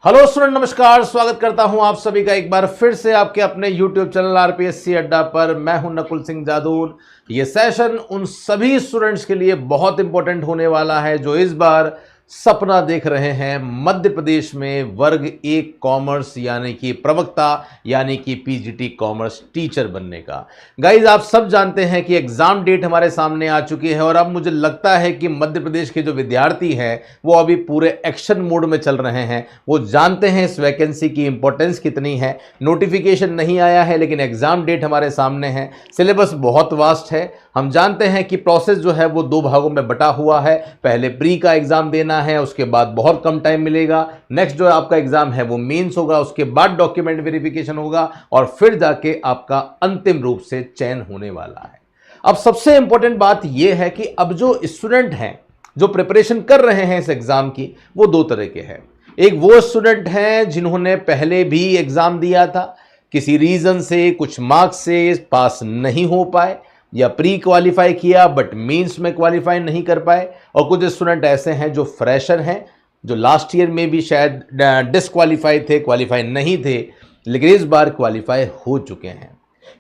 Hello student, नमस्कार। स्वागत करता हूं आप सभी का एक बार फिर से आपके अपने YouTube चैनल आरपीएससी अड्डा पर। मैं हूं नकुल सिंह जादून। ये सेशन उन सभी स्टूडेंट्स के लिए बहुत इंपॉर्टेंट होने वाला है जो इस बार सपना देख रहे हैं मध्य प्रदेश में वर्ग 1 कॉमर्स यानी कि प्रवक्ता यानी कि पीजीटी कॉमर्स टीचर बनने का। गाइज, आप सब जानते हैं कि एग्जाम डेट हमारे सामने आ चुकी है और अब मुझे लगता है कि मध्य प्रदेश के जो विद्यार्थी हैं वो अभी पूरे एक्शन मोड में चल रहे हैं। वो जानते हैं इस वैकेंसी की इंपॉर्टेंस कितनी है। नोटिफिकेशन नहीं आया है लेकिन एग्जाम डेट हमारे सामने है। सिलेबस बहुत वास्ट है। हम जानते हैं कि प्रोसेस जो है वो 2 भागों में बटा हुआ है। पहले प्री का एग्जाम देना है, उसके बाद बहुत कम टाइम मिलेगा। नेक्स्ट जो आपका एग्जाम है वो मेंस होगा, उसके बाद डॉक्यूमेंट वेरिफिकेशन होगा और फिर जाके आपका अंतिम रूप से चयन होने वाला है। अब सबसे इंपॉर्टेंट बात यह है कि अब जो स्टूडेंट हैं जो प्रिपरेशन कर रहे हैं इस एग्जाम की, वो 2 तरह के हैं। एक वो स्टूडेंट हैं जिन्होंने पहले भी एग्जाम दिया था, किसी रीजन से कुछ मार्क्स से पास नहीं हो पाए या प्री क्वालिफाई किया बट मींस में क्वालिफाई नहीं कर पाए, और कुछ स्टूडेंट ऐसे हैं जो फ्रेशर हैं, जो लास्ट ईयर में भी शायद डिसक्वालीफाई थे, क्वालिफाई नहीं थे, लेकिन इस बार क्वालिफाई हो चुके हैं।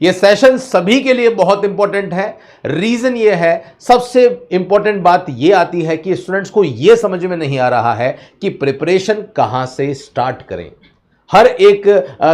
यह सेशन सभी के लिए बहुत इंपॉर्टेंट है। रीजन यह है, सबसे इंपॉर्टेंट बात यह आती है कि स्टूडेंट्स को यह समझ में नहीं आ रहा है कि प्रिपरेशन कहां से स्टार्ट करें। हर एक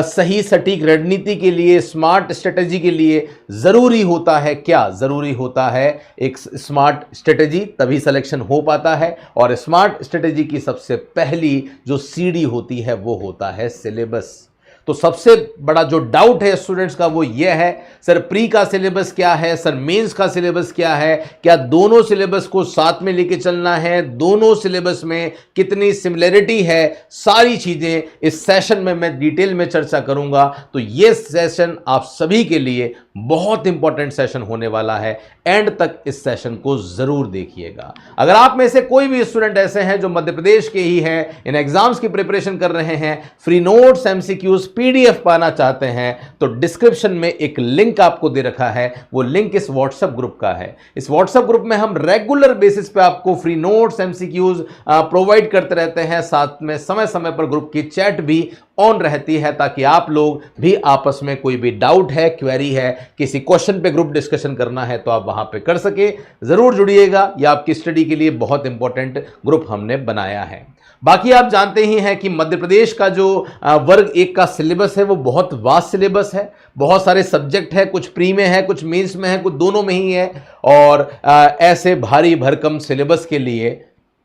सही सटीक रणनीति के लिए, स्मार्ट स्ट्रेटेजी के लिए जरूरी होता है क्या? जरूरी होता है एक स्मार्ट स्ट्रेटेजी, तभी सिलेक्शन हो पाता है। और स्मार्ट स्ट्रेटेजी की सबसे पहली जो सीढ़ी होती है वो होता है सिलेबस। तो सबसे बड़ा जो डाउट है स्टूडेंट्स का वो ये है, सर प्री का सिलेबस क्या है, सर मेंस का सिलेबस क्या है, क्या दोनों सिलेबस को साथ में लेके चलना है, दोनों सिलेबस में कितनी सिमिलरिटी है, सारी चीजें इस सेशन में मैं डिटेल में चर्चा करूंगा। तो ये सेशन आप सभी के लिए बहुत इंपॉर्टेंट सेशन होने वाला है। एंड तक इस सेशन को जरूर देखिएगा। अगर आप में से कोई भी स्टूडेंट ऐसे हैं जो मध्य प्रदेश के ही हैं, इन एग्जाम्स की प्रिपरेशन कर रहे हैं, फ्री नोट्स एमसीक्यूज पीडीएफ पाना चाहते हैं, तो डिस्क्रिप्शन में एक लिंक आपको दे रखा है। वो लिंक इस व्हाट्सएप ग्रुप का है। इस व्हाट्सएप ग्रुप में हम रेगुलर बेसिस पे आपको फ्री नोट्स एमसीक्यूज प्रोवाइड करते रहते हैं। साथ में समय समय पर ग्रुप की चैट भी ऑन रहती है ताकि आप लोग भी आपस में कोई भी डाउट है, क्वेरी है, किसी क्वेश्चन पे ग्रुप डिस्कशन करना है तो आप वहां पे कर सके। जरूर जुड़िएगा, यह आपकी स्टडी के लिए बहुत इंपॉर्टेंट ग्रुप हमने बनाया है। बाकी आप जानते ही हैं कि मध्य प्रदेश का जो वर्ग 1 का सिलेबस है वो बहुत वास्ट सिलेबस है। बहुत सारे सब्जेक्ट है, कुछ प्री में है, कुछ मेंस में है, कुछ दोनों में ही है। और ऐसे भारी भरकम सिलेबस के लिए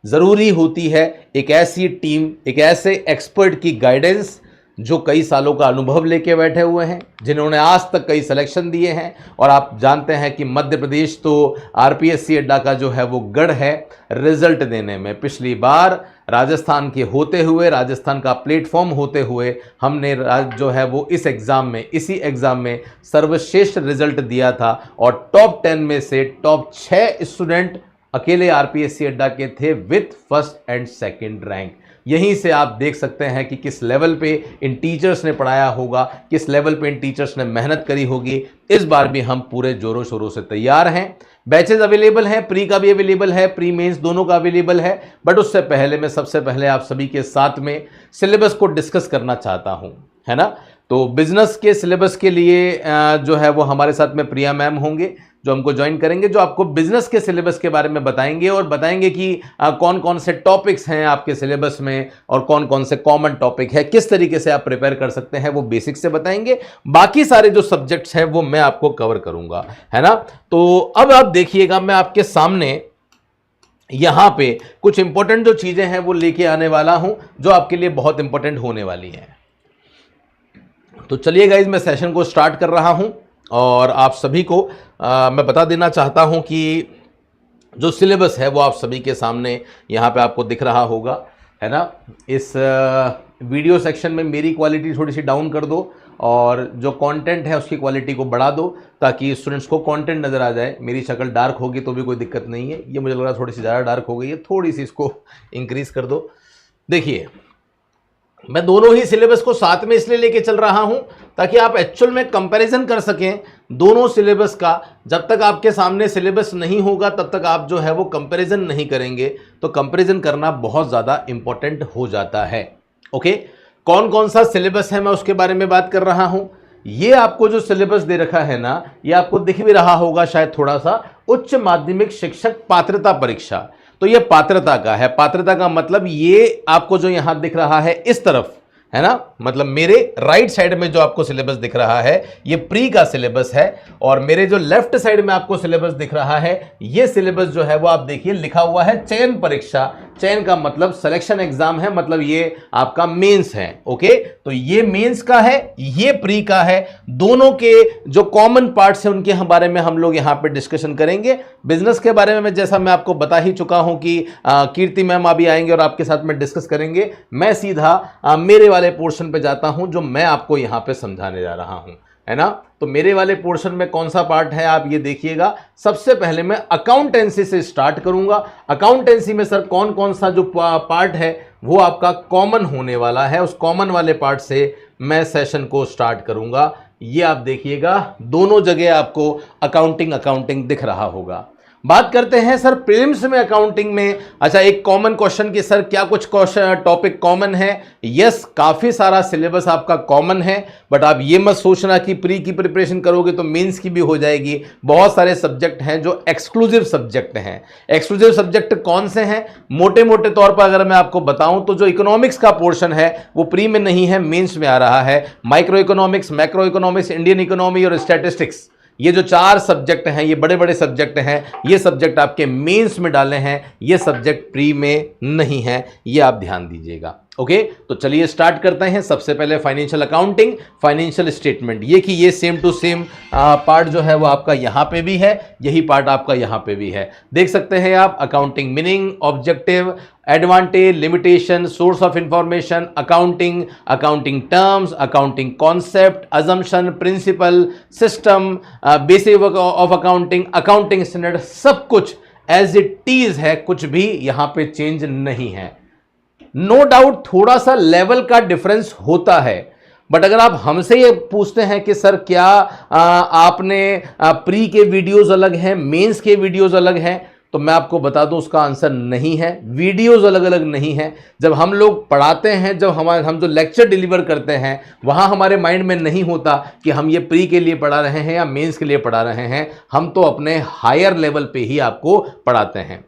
जरूरी होती है एक ऐसी टीम, एक ऐसे एक्सपर्ट की गाइडेंस जो कई सालों का अनुभव लेके बैठे हुए हैं, जिन्होंने आज तक कई सिलेक्शन दिए हैं। और आप जानते हैं कि मध्य प्रदेश तो आरपीएससी अड्डा का जो है वो गढ़ है रिजल्ट देने में। पिछली बार राजस्थान के होते हुए, राजस्थान का प्लेटफॉर्म होते हुए, हमने जो है वो इसी एग्जाम में सर्वश्रेष्ठ रिजल्ट दिया था और टॉप 10 में से टॉप 6 स्टूडेंट अकेले आरपीएससी अड्डा के थे with first and second rank. यहीं से आप देख सकते हैं कि किस लेवल पे इन टीचर्स ने पढ़ाया होगा, किस लेवल पे इन टीचर्स ने मेहनत करी होगी। इस बार भी हम पूरे जोरों शोरों से तैयार हैं। बैचेज अवेलेबल हैं, प्री का भी अवेलेबल है, प्री मेंस दोनों का अवेलेबल है। बट उससे पहले मैं सबसे पहले आप सभी के साथ में सिलेबस को डिस्कस करना चाहता हूं, है ना। तो बिजनेस के सिलेबस के लिए जो है वो हमारे साथ में प्रिया मैम होंगे जो हमको ज्वाइन करेंगे, जो आपको बिजनेस के सिलेबस के बारे में बताएंगे और बताएंगे कि कौन कौन से टॉपिक्स हैं आपके सिलेबस में और कौन कौन से कॉमन टॉपिक है, किस तरीके से आप प्रिपेयर कर सकते हैं, वो बेसिक से बताएंगे। बाकी सारे जो सब्जेक्ट्स हैं वो मैं आपको कवर करूंगा, है ना। तो अब आप देखिएगा, मैं आपके सामने यहां पे कुछ इंपॉर्टेंट जो चीजें हैं वो लेके आने वाला हूं जो आपके लिए बहुत इंपॉर्टेंट होने वाली हैं। तो चलिए गाइज, मैं सेशन को स्टार्ट कर रहा हूं और आप सभी को मैं बता देना चाहता हूं कि जो सिलेबस है वो आप सभी के सामने यहाँ पे आपको दिख रहा होगा, है ना। इस वीडियो सेक्शन में मेरी क्वालिटी थोड़ी सी डाउन कर दो और जो कंटेंट है उसकी क्वालिटी को बढ़ा दो ताकि स्टूडेंट्स को कंटेंट नज़र आ जाए। मेरी शक्ल डार्क होगी तो भी कोई दिक्कत नहीं है, ये मुझे लग रहा है थोड़ी सी ज़्यादा डार्क हो गई है, थोड़ी सी इसको इंक्रीज़ कर दो। देखिए, मैं दोनों ही सिलेबस को साथ में इसलिए लेके चल रहा हूं ताकि आप एक्चुअल में कंपैरिजन कर सकें दोनों सिलेबस का। जब तक आपके सामने सिलेबस नहीं होगा तब तक आप जो है वो कंपैरिजन नहीं करेंगे, तो कंपैरिजन करना बहुत ज़्यादा इंपॉर्टेंट हो जाता है। ओके, कौन कौन सा सिलेबस है मैं उसके बारे में बात कर रहा हूं। ये आपको जो सिलेबस दे रखा है ना, ये आपको दिख भी रहा होगा शायद थोड़ा सा, उच्च माध्यमिक शिक्षक पात्रता परीक्षा। तो ये पात्रता का है। पात्रता का मतलब ये आपको जो यहां दिख रहा है इस तरफ, है ना, मतलब मेरे राइट साइड में जो आपको सिलेबस दिख रहा है ये प्री का सिलेबस है, और मेरे जो लेफ्ट साइड में आपको सिलेबस दिख रहा है ये सिलेबस जो है वो आप देखिए लिखा हुआ है चयन परीक्षा। चयन का मतलब सिलेक्शन एग्जाम है, मतलब ये आपका मेंस है। ओके, तो ये मेंस का है, ये प्री का है। दोनों के जो कॉमन पार्ट्स हैं उनके बारे में हम लोग यहां पे डिस्कशन करेंगे। बिजनेस के बारे में जैसा मैं आपको बता ही चुका हूं कि कीर्ति मैम अभी आएंगे और आपके साथ में डिस्कस करेंगे। मैं सीधा मेरे वाले पोर्शन पे जाता हूं जो मैं आपको यहां पे समझाने जा रहा हूं, है ना। तो मेरे वाले पोर्शन में कौन सा पार्ट है आप ये देखिएगा। सबसे पहले मैं अकाउंटेंसी से स्टार्ट करूंगा। अकाउंटेंसी में सर कौन कौन सा जो पार्ट है वो आपका कॉमन होने वाला है, उस कॉमन वाले पार्ट से मैं सेशन को स्टार्ट करूंगा। ये आप देखिएगा दोनों जगह आपको अकाउंटिंग दिख रहा होगा। बात करते हैं सर प्रीलिम्स में अकाउंटिंग में। अच्छा, एक कॉमन क्वेश्चन कि सर क्या कुछ क्वेश्चन टॉपिक कॉमन है? यस, काफी सारा सिलेबस आपका कॉमन है, बट आप ये मत सोचना कि प्री की प्रिपरेशन करोगे तो मेंस की भी हो जाएगी। बहुत सारे सब्जेक्ट हैं जो एक्सक्लूसिव सब्जेक्ट हैं। एक्सक्लूसिव सब्जेक्ट कौन से हैं? मोटे मोटे तौर पर अगर मैं आपको बताऊं तो जो इकोनॉमिक्स का पोर्शन है वो प्री में नहीं है, मेंस में आ रहा है। Micro economics, macro economics, Indian economy और स्टैटिस्टिक्स, ये जो 4 सब्जेक्ट हैं, ये बड़े बड़े सब्जेक्ट हैं। ये सब्जेक्ट आपके मेंस में डाले हैं, ये सब्जेक्ट प्री में नहीं है, ये आप ध्यान दीजिएगा। ओके, तो चलिए स्टार्ट करते हैं। सबसे पहले फाइनेंशियल अकाउंटिंग, फाइनेंशियल स्टेटमेंट। ये कि ये सेम टू सेम पार्ट जो है वो आपका यहाँ पे भी है, यही पार्ट आपका यहाँ पे भी है। देख सकते हैं आप accounting meaning, objective, advantage, limitation, source of information, accounting, accounting terms, accounting concept, assumption, principle, system, basic of accounting, accounting standard, सब कुछ एज इट इज है, कुछ भी यहाँ पे चेंज नहीं है। नो डाउट थोड़ा सा लेवल का डिफरेंस होता है, बट अगर आप हमसे ये पूछते हैं कि सर क्या आपने प्री के वीडियोस अलग हैं, मेंस के वीडियोस अलग हैं, तो मैं आपको बता दूं उसका आंसर नहीं है। वीडियोस अलग अलग नहीं है। जब हम लोग पढ़ाते हैं, जब हम जो लेक्चर डिलीवर करते हैं, वहां हमारे माइंड में नहीं होता कि हम ये प्री के लिए पढ़ा रहे हैं या मेंस के लिए पढ़ा रहे हैं। हम तो अपने हायर लेवल पे ही आपको पढ़ाते हैं।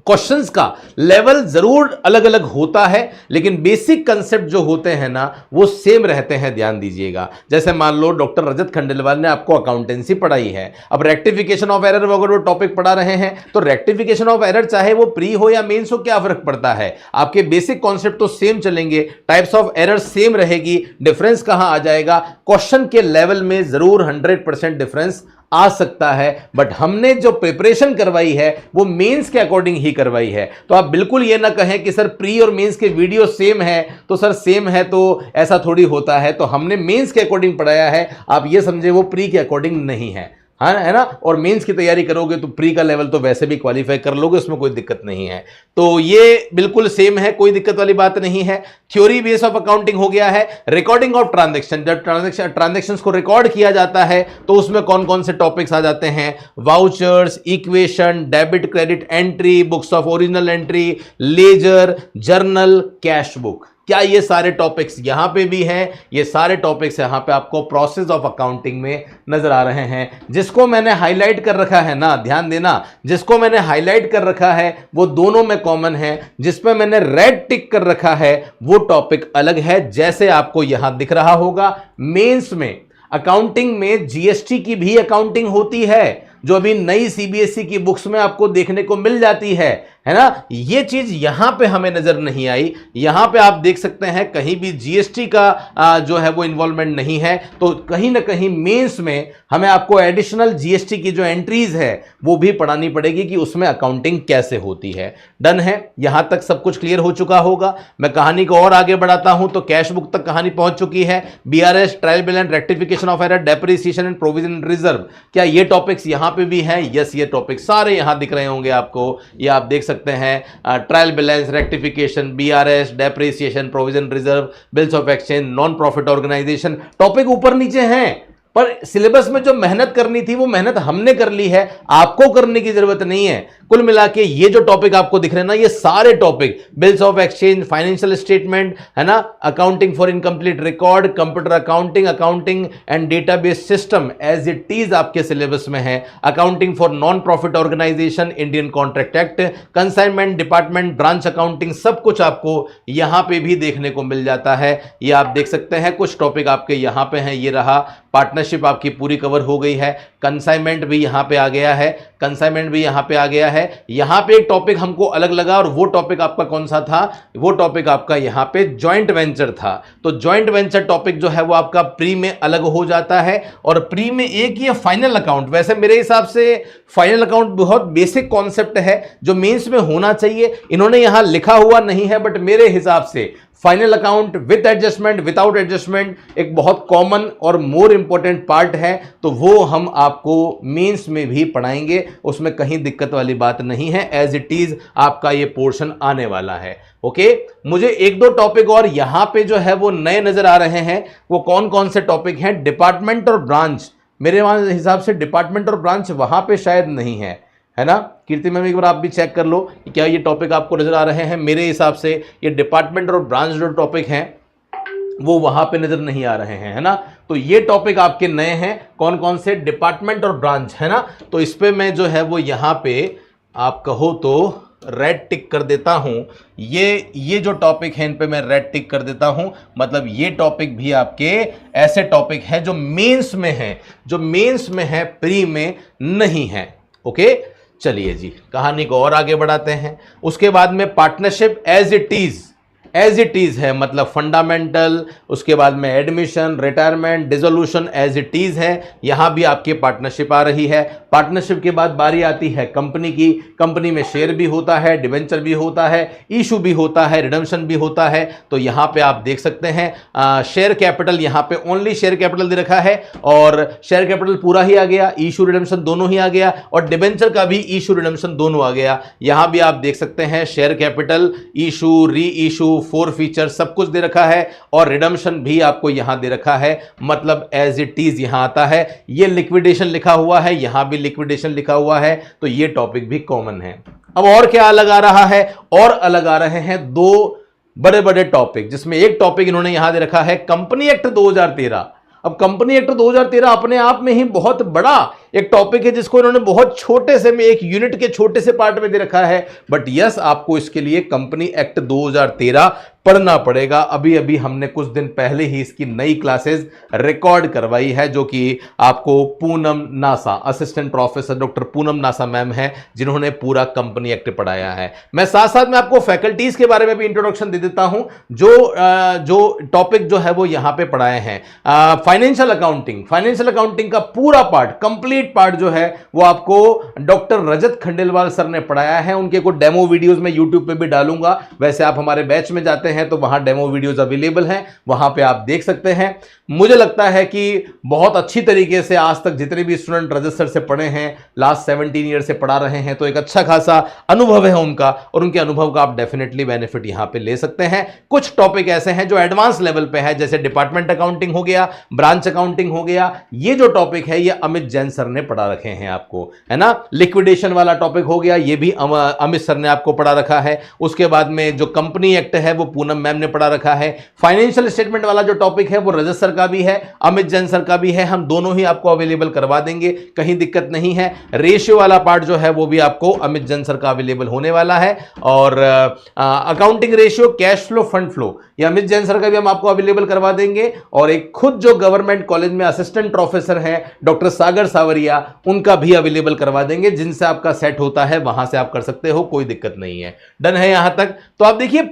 क्वेश्चंस का लेवल जरूर अलग अलग होता है, लेकिन बेसिक कंसेप्ट जो होते हैं ना वो सेम रहते हैं, ध्यान दीजिएगा। जैसे मान लो डॉक्टर रजत खंडेलवाल ने आपको अकाउंटेंसी पढ़ाई है, अब रेक्टिफिकेशन ऑफ एरर अगर वो टॉपिक पढ़ा रहे हैं तो रेक्टिफिकेशन ऑफ एरर चाहे वो प्री हो या मेंस हो, क्या फर्क पड़ता है? आपके बेसिक कॉन्सेप्ट तो सेम चलेंगे, टाइप्स ऑफ एरर सेम रहेगी। डिफरेंस कहां आ जाएगा? क्वेश्चन के लेवल में जरूर 100% डिफरेंस आ सकता है, बट हमने जो प्रिपरेशन करवाई है वो मेंस के अकॉर्डिंग ही करवाई है। तो आप बिल्कुल ये ना कहें कि सर प्री और मेंस के वीडियो सेम है, तो सर सेम है तो ऐसा थोड़ी होता है। तो हमने मेंस के अकॉर्डिंग पढ़ाया है, आप ये समझे वो प्री के अकॉर्डिंग नहीं है, हाँ, है ना। और मेंस की तैयारी करोगे तो प्री का लेवल तो वैसे भी क्वालिफाई कर लोगे, उसमें कोई दिक्कत नहीं है। तो ये बिल्कुल सेम है, कोई दिक्कत वाली बात नहीं है। थ्योरी बेस ऑफ अकाउंटिंग हो गया है। रिकॉर्डिंग ऑफ ट्रांजैक्शन, जब ट्रांजैक्शंस को रिकॉर्ड किया जाता है तो उसमें कौन कौन से टॉपिक्स आ जाते हैं? Vouchers, equation, debit credit entry, books of original entry, ledger, journal, cash book. क्या ये सारे टॉपिक्स यहां पे भी हैं? ये सारे टॉपिक्स यहां पे आपको प्रोसेस ऑफ अकाउंटिंग में नजर आ रहे हैं। जिसको मैंने हाईलाइट कर रखा है ना, ध्यान देना, जिसको मैंने हाईलाइट कर रखा है वो दोनों में कॉमन है। जिसपे मैंने रेड टिक कर रखा है वो टॉपिक अलग है। जैसे आपको यहां दिख रहा होगा, मेंस में अकाउंटिंग में जीएसटी की भी अकाउंटिंग होती है, जो अभी नई सीबीएसई की बुक्स में आपको देखने को मिल जाती है ना। ये चीज यहां पे हमें नजर नहीं आई। यहां पे आप देख सकते हैं कहीं भी जीएसटी का जो है वो इन्वॉल्वमेंट नहीं है। तो कहीं ना कहीं मेंस में हमें आपको एडिशनल जीएसटी की जो एंट्रीज है वो भी पढ़ानी पड़ेगी कि उसमें अकाउंटिंग कैसे होती है। डन है, यहां तक सब कुछ क्लियर हो चुका होगा। मैं कहानी को और आगे बढ़ाता हूं तो कैश बुक तक कहानी पहुंच चुकी है। BRS, trial balance, rectification of error, depreciation and provision reserve, क्या ये टॉपिक्स यहां पे भी हैं? यस, ये टॉपिक सारे यहां दिख रहे होंगे आपको। ये आप देख सकते हैं, trial balance, rectification, BRS, depreciation, provision reserve, bills of exchange, non profit organisation, topic ऊपर नीचे हैं। पर सिलेबस में जो मेहनत करनी थी वो मेहनत हमने कर ली है, आपको करने की जरूरत नहीं है। कुल मिला के ये जो टॉपिक आपको दिख रहे हैं ना, ये सारे topic, bills of exchange, financial statement, है ना, accounting for incomplete record, computer accounting, accounting and database system as it is आपके सिलेबस में है, accounting for non profit organisation, Indian contract act, consignment department, branch accounting, सब कुछ आपको यहां पे भी देखने को मिल जाता है। ये आप देख सकते हैं, कुछ टॉपिक आपके यहां पे हैं। ये रहा, पार्टनरशिप आपकी पूरी कवर हो गई है, कंसाइनमेंट भी यहां पे आ गया है, कंसाइनमेंट भी यहां पे आ गया है। यहां पे एक टॉपिक हमको अलग लगा, और वो टॉपिक आपका कौन सा था? वो टॉपिक आपका यहां पे जॉइंट वेंचर था। तो जॉइंट वेंचर टॉपिक जो है वो आपका प्री में अलग हो जाता है, और प्री में एक ही फाइनल अकाउंट। वैसे मेरे हिसाब से फाइनल अकाउंट बहुत बेसिक कॉन्सेप्ट है जो मेंस में होना चाहिए, इन्होंने यहां लिखा हुआ नहीं है, बट मेरे हिसाब से final account with adjustment, without adjustment एक बहुत कॉमन और मोर इंपॉर्टेंट पार्ट है। तो वो हम आपको मेंस में भी पढ़ाएंगे, उसमें कहीं दिक्कत वाली बात नहीं है। एज इट इज आपका ये पोर्शन आने वाला है। ओके, मुझे एक दो टॉपिक और यहां पे जो है वो नए नजर आ रहे हैं। वो कौन कौन से टॉपिक हैं? डिपार्टमेंट और ब्रांच। मेरे हिसाब से डिपार्टमेंट और ब्रांच वहां पे शायद नहीं है ना। कीर्ति मैम एक बार आप भी चेक कर लो कि क्या ये टॉपिक आपको नजर आ रहे हैं। मेरे हिसाब से ये डिपार्टमेंट और ब्रांच जो टॉपिक हैं वो वहां पे नजर नहीं आ रहे हैं, है ना। तो ये टॉपिक आपके नए हैं। कौन कौन से? डिपार्टमेंट और ब्रांच, है ना। तो इस पे मैं जो है वो यहां पे आप कहो तो रेड टिक कर देता हूं। ये जो टॉपिक है इन पे मैं रेड टिक कर देता हूं। मतलब ये टॉपिक भी आपके ऐसे टॉपिक है जो मेंस में है, जो मेंस में है, प्री में नहीं है। ओके, चलिए जी, कहानी को और आगे बढ़ाते हैं। उसके बाद में पार्टनरशिप एज इट इज है, मतलब फंडामेंटल, उसके बाद में admission, retirement, dissolution as it is है। यहां भी आपकी पार्टनरशिप आ रही है। पार्टनरशिप के बाद बारी आती है कंपनी की। कंपनी में शेयर भी होता है, डिवेंचर भी होता है, इशू भी होता है, रिडम्पशन भी होता है। तो यहां पे आप देख सकते हैं शेयर कैपिटल, यहां पे ओनली शेयर कैपिटल दे रखा है, और शेयर कैपिटल पूरा ही आ गया, इशू रिडम्पशन दोनों ही आ गया, और डिवेंचर का भी इशू रिडम्पशन दोनों आ गया। यहां भी आप देख सकते हैं शेयर कैपिटल, इशू, री इशू, 4 फीचर सब कुछ दे रखा है, और रिडम्पशन भी आपको यहां दे रखा है। मतलब एज इट इज यहां आता है। ये लिक्विडेशन लिखा हुआ है, यहां भी लिक्विडेशन लिखा हुआ है। तो ये टॉपिक भी कॉमन है। अब और क्या अलग आ रहा है? और अलग आ रहे हैं दो बड़े बड़े टॉपिक, जिसमें एक टॉपिक इन्होंने यहां दे रखा है कंपनी एक्ट 2013। अब कंपनी एक्ट 2013 अपने आप में ही बहुत बड़ा एक टॉपिक है, जिसको इन्होंने बहुत छोटे से में, एक यूनिट के छोटे से पार्ट में दे रखा है। बट यस, आपको इसके लिए कंपनी एक्ट 2013 पढ़ना पड़ेगा। अभी अभी हमने कुछ दिन पहले ही इसकी नई क्लासेस रिकॉर्ड करवाई है, जो कि आपको Poonam NASA, assistant professor doctor Poonam NASA ma'am है, जिन्होंने पूरा कंपनी एक्ट पढ़ाया है। मैं साथ साथ में आपको फैकल्टीज के बारे में भी इंट्रोडक्शन दे देता हूं, जो टॉपिक जो है वो यहां पे पढ़ाए हैं। फाइनेंशियल अकाउंटिंग का पूरा पार्ट, कंप्लीट पार्ट जो है वो आपको डॉक्टर रजत खंडेलवाल सर ने पढ़ाया है। उनके कुछ डेमो वीडियोस मैं यूट्यूब पे भी डालूंगा। वैसे आप हमारे बैच में जाते हैं तो वहां डेमो वीडियोस अवेलेबल हैं, वहां पे आप देख सकते हैं। मुझे लगता है कि बहुत अच्छी तरीके से आज तक जितने भी स्टूडेंट रजत सर से पढ़े हैं, लास्ट 17 ईयर से पढ़ा रहे हैं, तो एक अच्छा खासा अनुभव है उनका, और उनके अनुभव का आप डेफिनेटली बेनिफिट यहां पे ले सकते हैं। कुछ टॉपिक ऐसे हैं जो एडवांस लेवल पे है, जैसे डिपार्टमेंट अकाउंटिंग हो गया, ब्रांच अकाउंटिंग हो गया। ये जो टॉपिक है ये अमित जैन सर ने पढ़ा रखे हैं आपको, है ना। लिक्विडेशन वाला टॉपिक हो गया, ये भी अमित सर ने आपको पढ़ा रखा है। उसके बाद में जो कंपनी एक्ट है वो पूनम मैम ने पढ़ा रखा है। फाइनेंशियल स्टेटमेंट वाला जो टॉपिक है वो रजत सर का भी है, अमित जैन सर का भी है। हम दोनों ही आपको अवेलेबल करवा देंगे, कहीं दिक्कत नहीं है। रेशियो वाला पार्ट जो है वो भी आपको अमित जैन सर का अवेलेबल होने वाला है, और accounting ratio, cash flow, fund flow, ये अमित जैन सर का भी हम आपको अवेलेबल करवा देंगे। और एक खुद जो गवर्नमेंट कॉलेज में असिस्टेंट प्रोफेसर है डॉक्टर सागर सावरिया, उनका भी अवेलेबल करवा देंगे। जिनसे आपका सेट होता है वहां से आप कर सकते हो, कोई दिक्कत नहीं है। डन है यहां तक? तो आप देखिए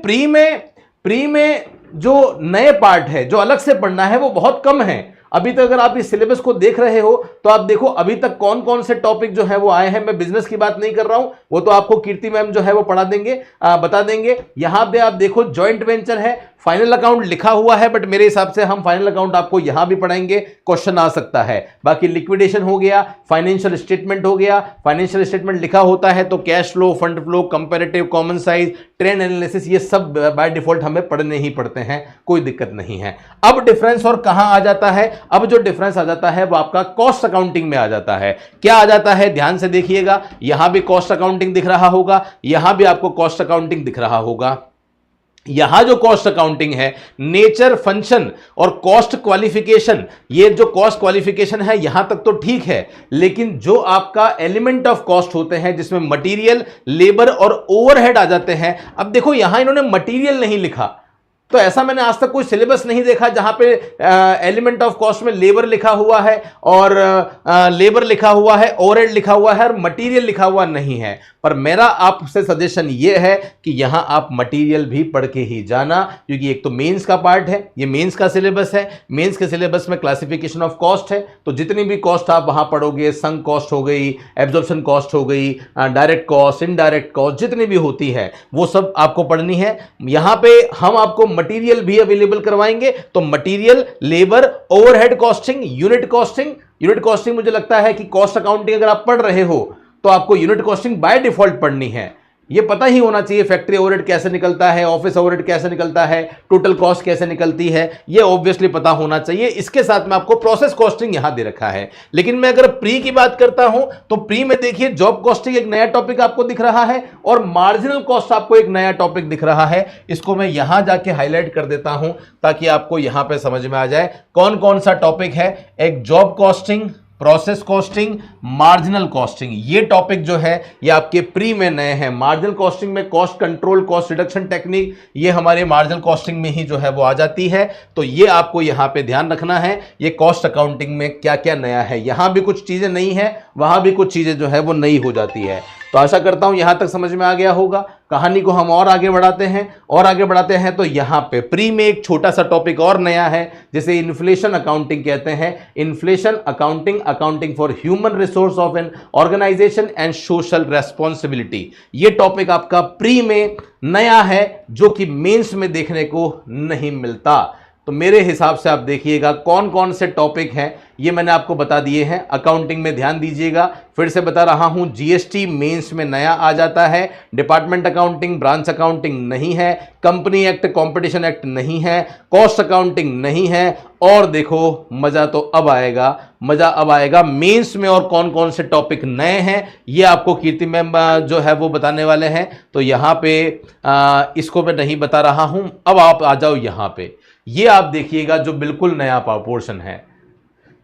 प्री में जो नए पार्ट है, जो अलग से पढ़ना है, वो बहुत कम है। अभी तक अगर आप इस सिलेबस को देख रहे हो तो आप देखो अभी तक कौन कौन से टॉपिक जो है वो आए हैं। मैं बिजनेस की बात नहीं कर रहा हूं, वो तो आपको कीर्ति मैम जो है वो पढ़ा देंगे, बता देंगे। यहां पे आप देखो जॉइंट वेंचर है, फाइनल अकाउंट लिखा हुआ है, बट मेरे हिसाब से हम फाइनल अकाउंट आपको यहां भी पढ़ाएंगे, क्वेश्चन आ सकता है। बाकी लिक्विडेशन हो गया, फाइनेंशियल स्टेटमेंट हो गया। फाइनेंशियल स्टेटमेंट लिखा होता है तो cash flow, fund flow, comparative, common size, trend analysis, ये सब बाय डिफॉल्ट हमें पढ़ने ही पड़ते हैं, कोई दिक्कत नहीं है। अब डिफरेंस और कहां आ जाता है? अब जो डिफरेंस आ जाता है वो आपका कॉस्ट अकाउंटिंग में आ जाता है। क्या आ जाता है? ध्यान से देखिएगा, यहां भी कॉस्ट अकाउंटिंग दिख रहा होगा, यहां भी आपको कॉस्ट अकाउंटिंग दिख रहा होगा। यहां जो कॉस्ट अकाउंटिंग है, नेचर, फंक्शन और कॉस्ट क्वालिफिकेशन, ये जो कॉस्ट क्वालिफिकेशन है यहां तक तो ठीक है, लेकिन जो आपका एलिमेंट ऑफ कॉस्ट होते हैं जिसमें मटेरियल, लेबर और ओवरहेड आ जाते हैं। अब देखो यहां इन्होंने मटेरियल नहीं लिखा, तो ऐसा मैंने आज तक कोई सिलेबस नहीं देखा जहां पे एलिमेंट ऑफ कॉस्ट में लेबर लिखा हुआ है और लेबर लिखा हुआ है, ओवरहेड लिखा हुआ है और मटेरियल लिखा हुआ नहीं है। पर मेरा आपसे सजेशन यह है कि यहां आप मटेरियल भी पढ़ के ही जाना, क्योंकि एक तो मेंस का पार्ट है, ये मेंस का सिलेबस है। मेंस के सिलेबस में क्लासिफिकेशन ऑफ कॉस्ट है, तो जितनी भी कॉस्ट आप वहां पढ़ोगे, संक कॉस्ट हो गई, एब्जॉर्प्शन कॉस्ट हो गई, डायरेक्ट कॉस्ट, इनडायरेक्ट कॉस्ट, जितनी भी होती है वो सब आपको पढ़नी है। यहां पे हम आपको मटेरियल भी अवेलेबल करवाएंगे, तो material, labour, overhead costing, unit costing. Unit costing मुझे लगता है कि कॉस्ट अकाउंटिंग अगर आप पढ़ रहे हो तो आपको यूनिट कॉस्टिंग बाय डिफॉल्ट पढ़नी है। ये पता ही होना चाहिए फैक्ट्री ओवरहेड कैसे निकलता है, ऑफिस ओवरहेड कैसे निकलता है, टोटल कॉस्ट कैसे निकलती है, ये ऑब्वियसली पता होना चाहिए। इसके साथ में आपको प्रोसेस कॉस्टिंग यहां दे रखा है। लेकिन मैं अगर प्री की बात करता हूं तो प्री में देखिए जॉब कॉस्टिंग एक नया टॉपिक आपको दिख रहा है और मार्जिनल कॉस्ट आपको एक नया टॉपिक दिख रहा है। इसको मैं यहां जाके हाईलाइट कर देता हूं ताकि आपको यहां पे समझ में आ जाए कौन कौन सा टॉपिक है। एक job costing, process costing, marginal costing, ये टॉपिक जो है ये आपके प्री में नए हैं। मार्जिनल कॉस्टिंग में cost control, cost reduction technique, ये हमारे मार्जिनल कॉस्टिंग में ही जो है वो आ जाती है। तो ये आपको यहां पे ध्यान रखना है, ये कॉस्ट अकाउंटिंग में क्या क्या नया है। यहां भी कुछ चीजें नई है, वहां भी कुछ चीजें जो है वो नई हो जाती है। तो आशा करता हूं यहां तक समझ में आ गया होगा। कहानी को हम और आगे बढ़ाते हैं तो यहां पे प्री में एक छोटा सा टॉपिक और नया है जिसे इन्फ्लेशन अकाउंटिंग कहते हैं। Inflation accounting, accounting for human resource of an organisation and social responsibility, ये टॉपिक आपका प्री में नया है जो कि मेंस में देखने को नहीं मिलता। तो मेरे हिसाब से आप देखिएगा कौन कौन से टॉपिक हैं, ये मैंने आपको बता दिए हैं। अकाउंटिंग में ध्यान दीजिएगा, फिर से बता रहा हूं, जीएसटी मेंस में नया आ जाता है। डिपार्टमेंट अकाउंटिंग, ब्रांच अकाउंटिंग नहीं है, कंपनी एक्ट, कंपटीशन एक्ट नहीं है, कॉस्ट अकाउंटिंग नहीं है। और देखो मजा तो अब आएगा, मजा अब आएगा मेंस में और कौन कौन से टॉपिक नए हैं ये आपको कीर्ति मैम जो है वो बताने वाले हैं। तो यहां पे इसको मैं नहीं बता रहा हूं। अब आप आ जाओ यहां पे, ये आप देखिएगा जो बिल्कुल नया पोर्शन है।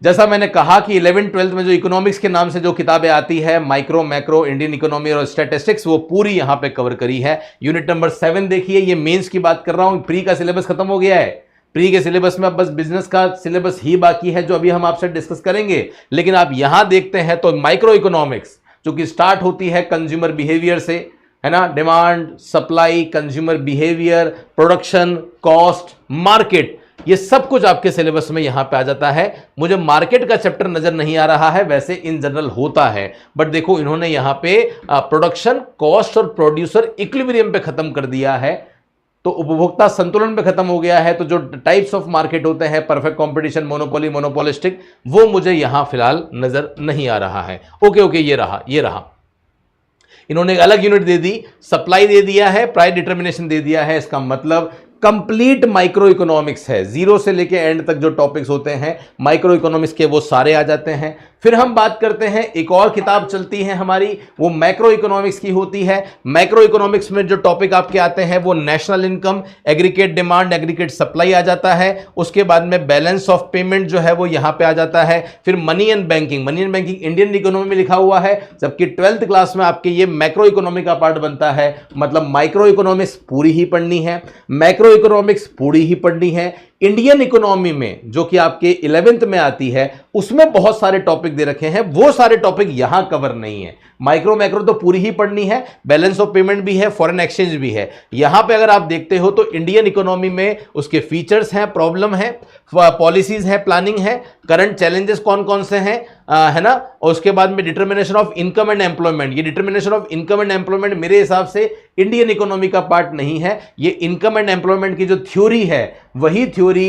जैसा मैंने कहा कि 11th-12th में जो इकोनॉमिक्स के नाम से जो किताबें आती है, माइक्रो, मैक्रो, इंडियन इकोनॉमी और स्टैटिस्टिक्स, वो पूरी यहां पे कवर करी है। यूनिट नंबर 7 देखिए, ये मेंस की बात कर रहा हूं। प्री का सिलेबस खत्म हो गया है, प्री के सिलेबस में अब बस बिजनेस का सिलेबस ही बाकी है जो अभी हम आपसे डिस्कस करेंगे। लेकिन आप यहां देखते हैं तो माइक्रो इकोनॉमिक्स जो कि स्टार्ट होती है कंज्यूमर बिहेवियर से, है ना, demand, supply, consumer behaviour, production, cost, market, ये सब कुछ आपके सिलेबस में यहां पे आ जाता है। मुझे मार्केट का चैप्टर नजर नहीं आ रहा है, वैसे इन जनरल होता है, बट देखो इन्होंने यहां पे प्रोडक्शन, कॉस्ट और प्रोड्यूसर इक्विलिब्रियम पे खत्म कर दिया है, तो उपभोक्ता संतुलन पे खत्म हो गया है। तो जो टाइप्स ऑफ मार्केट होते हैं, परफेक्ट कंपटीशन, मोनोपोली, मोनोपोलिस्टिक, वो मुझे यहां फिलहाल नजर नहीं आ रहा है। ओके, ये रहा। इन्होंने एक अलग यूनिट दे दी, सप्लाई दे दिया है, प्राइस डिटर्मिनेशन दे दिया है। इसका मतलब कंप्लीट माइक्रो इकोनॉमिक्स है, जीरो से लेके एंड तक जो टॉपिक्स होते हैं माइक्रो इकोनॉमिक्स के वो सारे आ जाते हैं। फिर हम बात करते हैं, एक और किताब चलती है हमारी, वो मैक्रो इकोनॉमिक्स की होती है। मैक्रो इकोनॉमिक्स में जो टॉपिक आपके आते हैं वो national income, aggregate demand, aggregate supply आ जाता है। उसके बाद में बैलेंस ऑफ पेमेंट जो है वो यहां पे आ जाता है। फिर money and banking, money and banking Indian economy में लिखा हुआ है, जबकि 12th क्लास में आपके ये मैक्रो इकोनॉमी का पार्ट बनता है। मतलब माइक्रो इकोनॉमिक्स पूरी ही पढ़नी है, मैक्रो इकोनॉमिक्स पूरी ही पढ़नी है। इंडियन इकोनॉमी में जो कि आपके 11th में आती है उसमें बहुत सारे टॉपिक दे रखे हैं, वो सारे टॉपिक यहां कवर नहीं है। माइक्रो मैक्रो तो पूरी ही पढ़नी है, बैलेंस ऑफ पेमेंट भी है, फॉरेन एक्सचेंज भी है। यहां पे अगर आप देखते हो तो इंडियन इकोनॉमी में उसके फीचर्स हैं, प्रॉब्लम है, पॉलिसीज है, प्लानिंग है, करंट चैलेंजेस कौन कौन से हैं, है ना, और उसके बाद में determination of income and employment. ये determination of income and employment मेरे हिसाब से इंडियन इकोनॉमी का पार्ट नहीं है। ये इनकम एंड एम्प्लॉयमेंट की जो थ्योरी है वही थ्योरी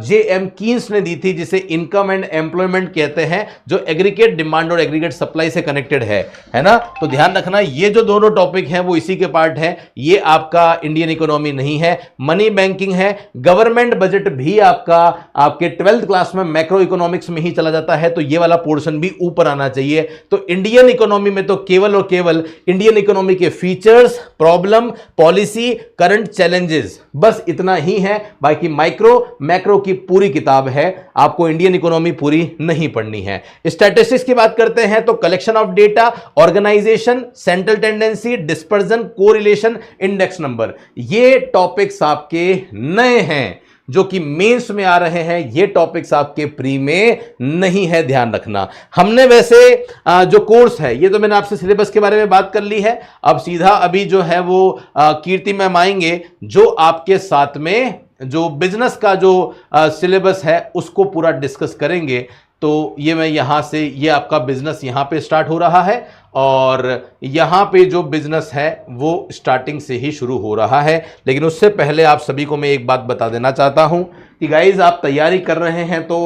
J.M. कीन्स ने दी थी, जिसे इनकम एंड एम्प्लॉयमेंट कहते हैं, जो एग्रीगेट डिमांड और एग्रीगेट सप्लाई से कनेक्टेड है ना। तो ध्यान रखना ये जो दोनों टॉपिक हैं वो इसी के पार्ट है। ये आपका इंडियन इकोनॉमी नहीं है, मनी बैंकिंग है। गवर्नमेंट बजट भी आपका आपके 12th क्लास में मैक्रो इकोनॉमिक्स में ही चला जाता है, तो ये वाला पोर्शन भी ऊपर आना चाहिए। तो इंडियन इकोनॉमी में तो केवल और केवल इंडियन इकोनॉमी के features, problem, policy, current challenges, बस इतना ही है। बाकी माइक्रो मैक्रो की पूरी किताब है, आपको इंडियन इकोनॉमी पूरी नहीं पढ़नी है। स्टैटिस्टिक्स की बात करते हैं तो collection of data, organisation, central tendency, dispersion, correlation, index number, ये टॉपिक्स आपके नए हैं जो कि मेंस में आ रहे हैं। ये टॉपिक्स आपके प्री में नहीं है, ध्यान रखना। हमने वैसे जो कोर्स है, ये तो मैंने आपसे सिलेबस के बारे में बात कर ली है। अब सीधा अभी जो है वो कीर्ति मैम आएंगे जो आपके साथ में जो बिजनेस का जो सिलेबस है उसको पूरा डिस्कस करेंगे। तो ये मैं यहां से, ये आपका बिजनेस यहां पे स्टार्ट हो रहा है और यहां पे जो बिजनेस है वो स्टार्टिंग से ही शुरू हो रहा है। लेकिन उससे पहले आप सभी को मैं एक बात बता देना चाहता हूं कि गाइज आप तैयारी कर रहे हैं तो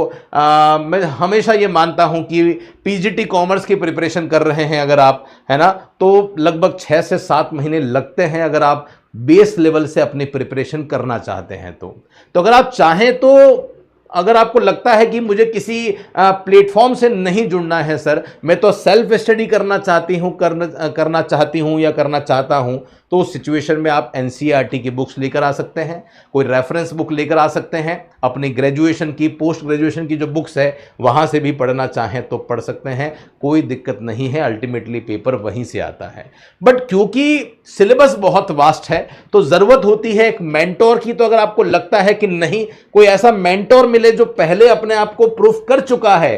मैं हमेशा ये मानता हूं कि पीजीटी कॉमर्स की प्रिपरेशन कर रहे हैं अगर आप, है ना, तो लगभग 6 से 7 महीने लगते हैं अगर आप बेस लेवल से अपनी प्रिपरेशन करना चाहते हैं तो अगर आप चाहें तो, अगर आपको लगता है कि मुझे किसी प्लेटफॉर्म से नहीं जुड़ना है सर, मैं तो सेल्फ स्टडी करना चाहती हूं, करना चाहती हूं या करना चाहता हूं, तो उस सिचुएशन में आप एनसीईआरटी की बुक्स लेकर आ सकते हैं, कोई रेफरेंस बुक लेकर आ सकते हैं, अपनी ग्रेजुएशन की, पोस्ट ग्रेजुएशन की जो बुक्स है वहां से भी पढ़ना चाहें तो पढ़ सकते हैं, कोई दिक्कत नहीं है। अल्टीमेटली पेपर वहीं से आता है। बट क्योंकि सिलेबस बहुत वास्ट है तो जरूरत होती है एक मेंटोर की। तो अगर आपको लगता है कि नहीं, कोई ऐसा मेंटोर मिले जो पहले अपने आप को प्रूफ कर चुका है,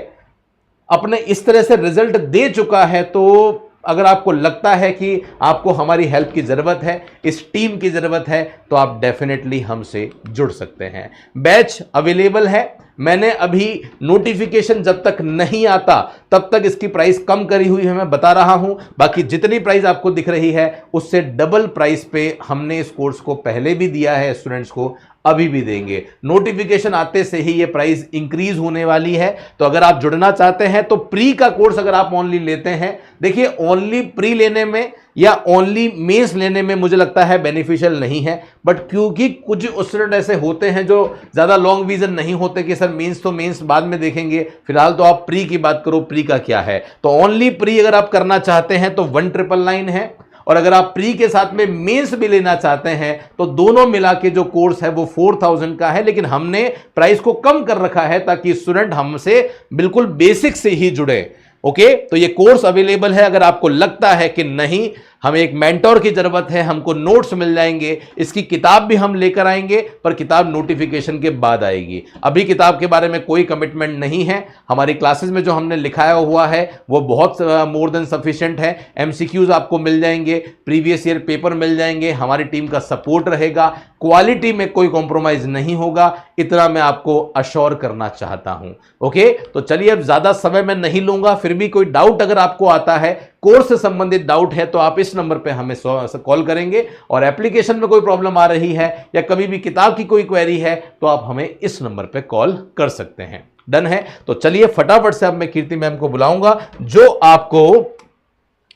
अपने इस तरह से रिजल्ट दे चुका है, तो अगर आपको लगता है कि आपको हमारी हेल्प की ज़रूरत है, इस टीम की ज़रूरत है, तो आप डेफिनेटली हमसे जुड़ सकते हैं। बैच अवेलेबल है। मैंने अभी नोटिफिकेशन जब तक नहीं आता तब तक इसकी प्राइस कम करी हुई है, मैं बता रहा हूं। बाकी जितनी प्राइस आपको दिख रही है उससे डबल प्राइस पे हमने इस कोर्स को पहले भी दिया है स्टूडेंट्स को, अभी भी देंगे। नोटिफिकेशन आते से ही ये प्राइस इंक्रीज होने वाली है। तो अगर आप जुड़ना चाहते हैं तो प्री का कोर्स अगर आप ओनली लेते हैं, देखिए ओनली प्री लेने में या ओनली मेंस लेने में मुझे लगता है बेनिफिशियल नहीं है। बट क्योंकि कुछ स्टूडेंट ऐसे होते हैं जो ज़्यादा लॉन्ग विजन नहीं होते कि सर मेंस तो मेंस बाद में देखेंगे, फिलहाल तो आप प्री की बात करो, प्री का क्या है। तो ओनली प्री अगर आप करना चाहते हैं तो 1999 है, और अगर आप प्री के साथ में मेंस भी लेना चाहते हैं तो दोनों मिला के जो कोर्स है वो 4000 का है। लेकिन हमने प्राइस को कम कर रखा है ताकि स्टूडेंट हमसे बिल्कुल बेसिक से ही जुड़े। ओके, तो ये कोर्स अवेलेबल है। अगर आपको लगता है कि नहीं, हमें एक मेंटोर की जरूरत है, हमको नोट्स मिल जाएंगे, इसकी किताब भी हम लेकर आएंगे, पर किताब नोटिफिकेशन के बाद आएगी। अभी किताब के बारे में कोई कमिटमेंट नहीं है। हमारी क्लासेस में जो हमने लिखाया हुआ है वो बहुत मोर देन सफिशिएंट है। एमसीक्यूज आपको मिल जाएंगे, प्रीवियस ईयर पेपर मिल जाएंगे, हमारी टीम का सपोर्ट रहेगा, क्वालिटी में कोई कॉम्प्रोमाइज नहीं होगा, इतना मैं आपको अश्योर करना चाहता हूं। ओके, तो चलिए अब ज्यादा समय मैं नहीं लूंगा। फिर भी कोई डाउट अगर आपको आता है, कोर्स से संबंधित डाउट है, तो आप इस नंबर पे हमें कॉल करेंगे। और एप्लीकेशन में कोई प्रॉब्लम आ रही है या कभी भी किताब की कोई क्वेरी है तो आप हमें इस नंबर पे कॉल कर सकते हैं। डन है? तो चलिए फटाफट से अब मैं कीर्ति मैम को बुलाऊंगा जो आपको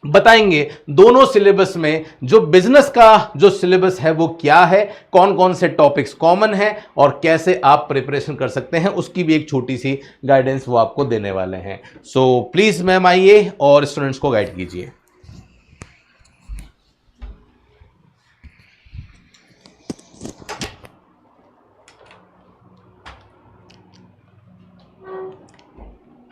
बताएंगे दोनों सिलेबस में जो बिजनेस का जो सिलेबस है वो क्या है, कौन कौन से टॉपिक्स कॉमन है और कैसे आप प्रिपरेशन कर सकते हैं, उसकी भी एक छोटी सी गाइडेंस वो आपको देने वाले हैं। सो प्लीज मैम आइए और स्टूडेंट्स को गाइड कीजिए।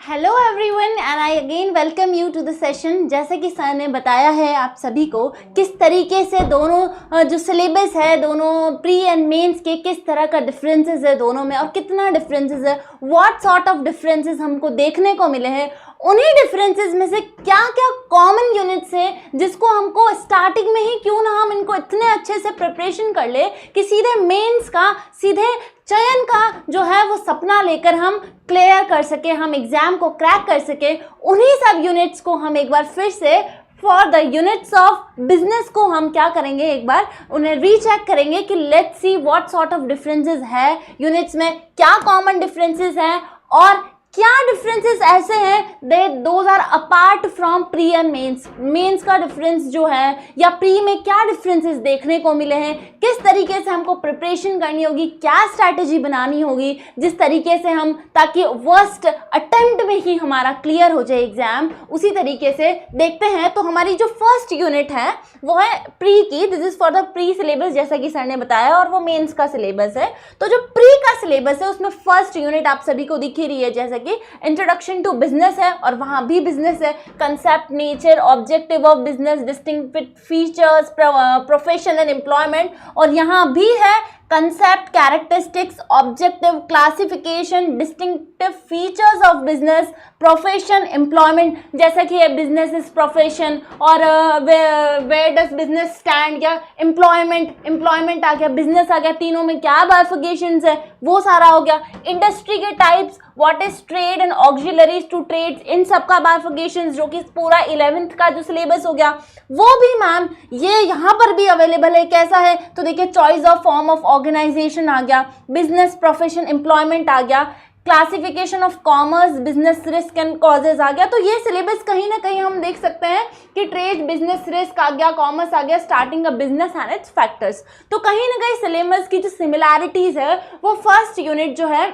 Hello everyone and I again welcome you to the session. जैसे कि सर ने बताया है आप सभी को किस तरीके से दोनों जो सिलेबस है, दोनों प्री एंड मेंस के किस तरह का डिफरेंसेस है दोनों में और कितना डिफरेंसेस है, व्हाट सॉर्ट ऑफ डिफरेंसेस हमको देखने को मिले हैं उन्हीं डिफरेंसेस में से क्या क्या कॉमन यूनिट्स है जिसको हमको स्टार्टिंग में ही क्यों ना हम इनको इतने अच्छे से प्रिपरेशन कर ले कि सीधे मेंस का, सीधे चयन का जो है वो सपना लेकर हम क्लियर कर सके, हम एग्जाम को क्रैक कर सके। उन्हीं सब यूनिट्स को हम एक बार फिर से for the units of business को हम क्या करेंगे, एक बार उन्हें रीचेक करेंगे कि let's see what sort of differences है यूनिट्स में, क्या कॉमन डिफरेंसेस हैं और क्या डिफरेंसेस ऐसे हैं they those are apart from pre and mains. Mains का डिफरेंस जो है या प्री में क्या डिफरेंसेस देखने को मिले हैं, किस तरीके से हमको प्रिपरेशन करनी होगी, क्या स्ट्रैटेजी बनानी होगी जिस तरीके से हम, ताकि वर्स्ट अटेम्प्ट में ही हमारा क्लियर हो जाए एग्जाम, उसी तरीके से देखते हैं। तो हमारी जो फर्स्ट यूनिट है वो है प्री की, this is for the pre syllabus जैसा कि सर ने बताया, और वो मेंस का सिलेबस है। तो जो प्री का सिलेबस है उसमें फर्स्ट यूनिट आप सभी को दिख ही रही है, जैसा इंट्रोडक्शन टू बिजनेस है और वहां भी बिजनेस है, concept, nature, objective of business, distinctive features, profession and employment, और यहां भी है concept, characteristics, objective, classification, distinctive features of business, profession, employment, जैसा कि ये बिजनेस इज प्रोफेशन और वेयर डज बिजनेस स्टैंड, या एम्प्लॉयमेंट आ गया, बिजनेस आ गया, तीनों में क्या बाइफिकेशंस है वो सारा हो गया। इंडस्ट्री के types, what is trade and auxiliaries to trade, इन सब का बाइफिकेशंस जो कि पूरा 11th का जो सिलेबस हो गया वो भी मैम ये यहाँ पर भी अवेलेबल है। कैसा है तो देखिए, choice of form of organisation आ गया, बिजनेस, प्रोफेशन, एम्प्लॉयमेंट आ गया, classification of commerce, business risk and causes आ गया। तो ये सिलेबस कहीं ना कहीं हम देख सकते हैं कि ट्रेड, बिजनेस रिस्क आ गया, कॉमर्स आ गया, starting a business and it's factors. तो कहीं ना कहीं सिलेबस की जो सिमिलैरिटीज है वो फर्स्ट यूनिट जो है,